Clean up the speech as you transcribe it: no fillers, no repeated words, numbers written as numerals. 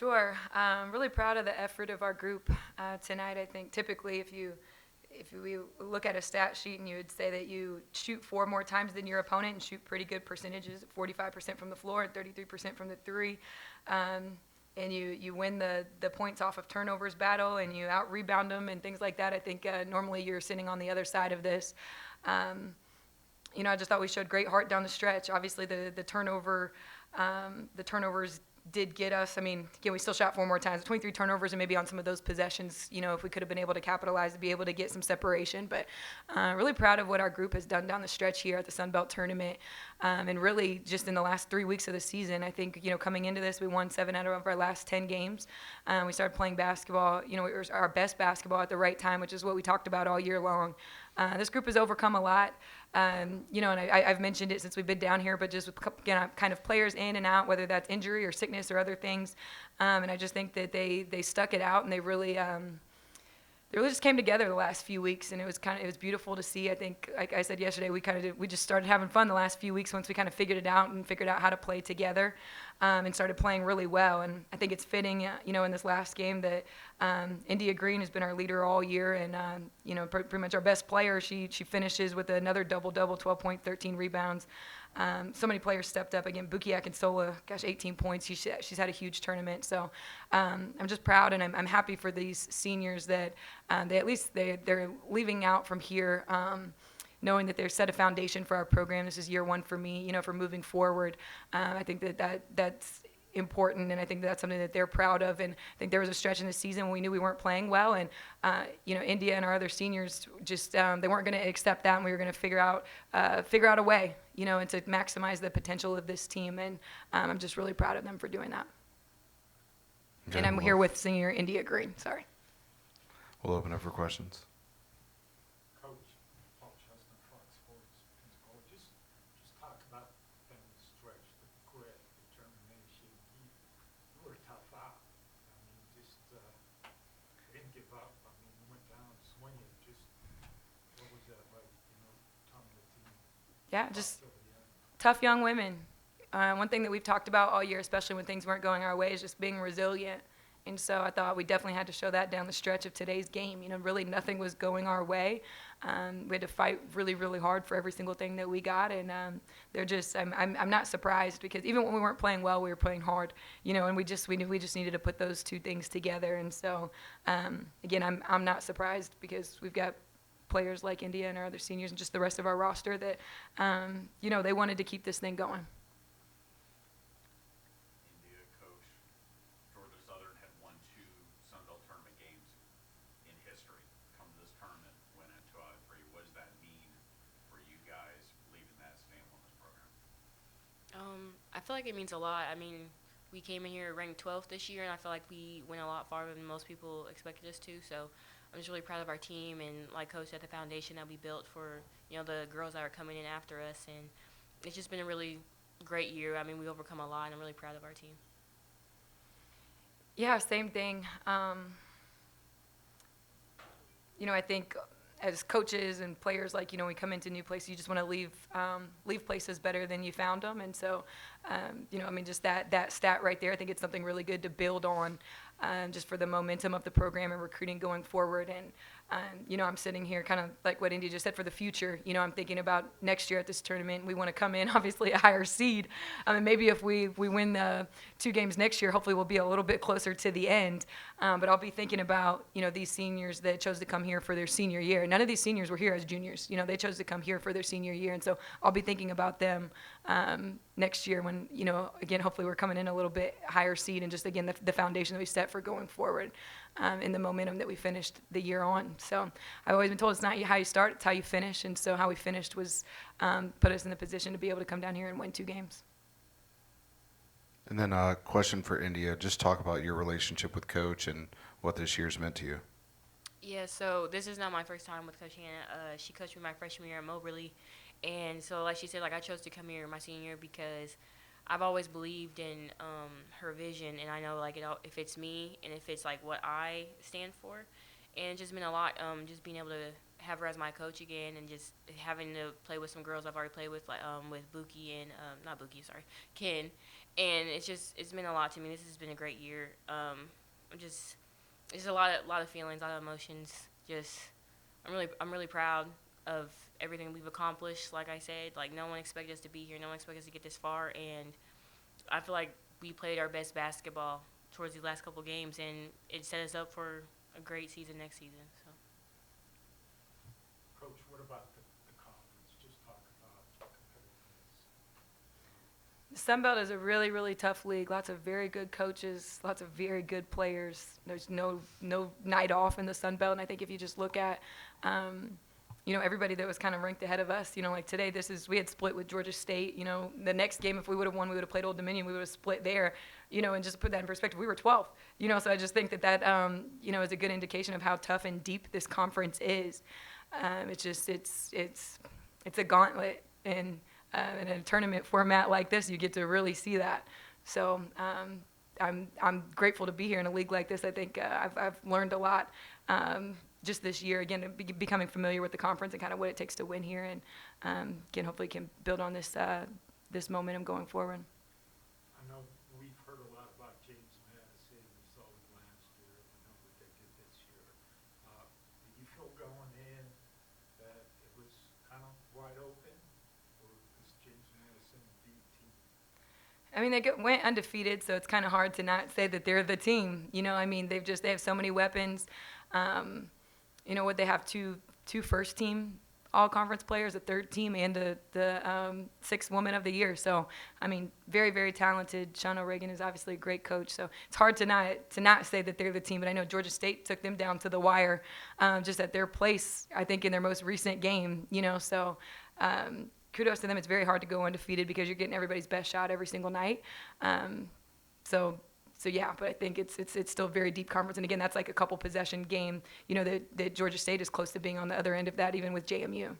Sure. Really proud of the effort of our group tonight. I think typically if we look at a stat sheet and you would say that you shoot 4 more times than your opponent and shoot pretty good percentages, 45% from the floor and 33% from the three, and you win the points off of turnovers battle and you out rebound them and things like that. I think normally you're sitting on the other side of this. Um, I just thought we showed great heart down the stretch. Obviously, the turnovers did get us. I mean, again, we still shot 4 more times, 23 turnovers, and maybe on some of those possessions, if we could have been able to capitalize to be able to get some separation. But really proud of what our group has done down the stretch here at the Sun Belt Tournament, and really just in the last 3 weeks of the season. I think coming into this, we won 7 out of our last 10 games. We started playing basketball. It was our best basketball at the right time, which is what we talked about all year long. This group has overcome a lot. And I've mentioned it since we've been down here, but just with kind of players in and out, whether that's injury or sickness or other things. And I just think that they stuck it out and they really just came together the last few weeks, and it was beautiful to see. I think, like I said yesterday, we just started having fun the last few weeks once we kind of figured it out and figured out how to play together, and started playing really well. And I think it's fitting, in this last game that India Green has been our leader all year, and pretty much our best player. She finishes with another double-double, 12 points, 13 rebounds. So many players stepped up. Again, Buki Akinsola, 18 points. She's had a huge tournament. So I'm just proud, and I'm happy for these seniors that they're leaving out from here knowing that they've set a foundation for our program. This is year one for me, for moving forward. I think that's important, and I think that's something that they're proud of. And I think there was a stretch in the season when we knew we weren't playing well, and India and our other seniors just they weren't going to accept that, and we were going to figure out a way, and to maximize the potential of this team. And I'm just really proud of them for doing that. Okay, and I'm here with senior India Green. Sorry. We'll open up for questions. Coach, Paul Chestnut, Fox Sports, Pensacola. Just talk about down the stretch, the grit, determination. You were tough out. I mean, didn't give up. I mean, you went down swinging. What was that like? Telling the team. Yeah, just tough young women. One thing that we've talked about all year, especially when things weren't going our way, is just being resilient. And so I thought we definitely had to show that down the stretch of today's game. Really nothing was going our way. We had to fight really, really hard for every single thing that we got. And I'm not surprised, because even when we weren't playing well, we were playing hard. And we knew we just needed to put those two things together. And so, again, I'm not surprised, because we've got players like India and our other seniors and just the rest of our roster that, they wanted to keep this thing going. I feel like it means a lot. I mean, we came in here ranked 12th this year, and I feel like we went a lot farther than most people expected us to. So I'm just really proud of our team, and like Coach said, the foundation that we built for the girls that are coming in after us. And it's just been a really great year. I mean, we overcome a lot, and I'm really proud of our team. Yeah, same thing. I think as coaches and players, we come into new places, you just want to leave places better than you found them. And so, just that stat right there, I think it's something really good to build on, just for the momentum of the program and recruiting going forward. And, I'm sitting here kind of like what India just said for the future. I'm thinking about next year at this tournament. We want to come in, obviously, a higher seed. And maybe if we win the 2 games next year, hopefully we'll be a little bit closer to the end. But I'll be thinking about, these seniors that chose to come here for their senior year. None of these seniors were here as juniors. They chose to come here for their senior year. And so I'll be thinking about them next year when, again, hopefully we're coming in a little bit higher seed, and just, again, the foundation that we set for going forward, in the momentum that we finished the year on. So I've always been told it's not how you start, it's how you finish. And so how we finished was put us in the position to be able to come down here and win 2 games. And then a question for India. Just talk about your relationship with Coach and what this year's meant to you. Yeah, so this is not my first time with Coach Hannah. She coached me my freshman year at Moberly. And so, like she said, I chose to come here my senior year because I've always believed in her vision, and I know it fits me and it fits what I stand for. and it's just been a lot. Just being able to have her as my coach again, and just having to play with some girls I've already played with, like with Buki and not Buki, sorry, Ken, and it's been a lot to me. This has been a great year. I'm just it's a lot of feelings, a lot of emotions. Just I'm really proud of everything we've accomplished. Like I said, like no one expected us to be here. No one expected us to get this far, and I feel like we played our best basketball towards these last couple games, and it set us up for a great season next season. So. Coach, what about the conference? Just talk about competitiveness. The Sun Belt is a really, really tough league. Lots of very good coaches, lots of very good players. There's no night off in the Sun Belt. And I think if you just look at, everybody that was kind of ranked ahead of us, like today, we had split with Georgia State. The next game, if we would have won, we would have played Old Dominion. We would have split there, and just put that in perspective, we were 12th. So I just think that is a good indication of how tough and deep this conference is. It's a gauntlet, and in a tournament format like this, you get to really see that. So I'm grateful to be here in a league like this. I think I've learned a lot just this year. Again, becoming familiar with the conference and kind of what it takes to win here, and again, hopefully can build on this momentum going forward. I know we've heard a lot about James Madison. We saw it last year, the number they did this year. Did you feel going in that it was kind of wide open, or is James Madison the team? I mean, they went undefeated, so it's kind of hard to not say that they're the team. I mean, they have so many weapons. What they have two first team all-conference players, a third team, and the sixth woman of the year. So, I mean, very, very talented. Shauna O'Regan is obviously a great coach. So it's hard to not say that they're the team. But I know Georgia State took them down to the wire, just at their place, I think, in their most recent game. So kudos to them. It's very hard to go undefeated because you're getting everybody's best shot every single night. So yeah, but I think it's still a very deep conference, and again, that's like a couple possession game. That Georgia State is close to being on the other end of that, even with JMU.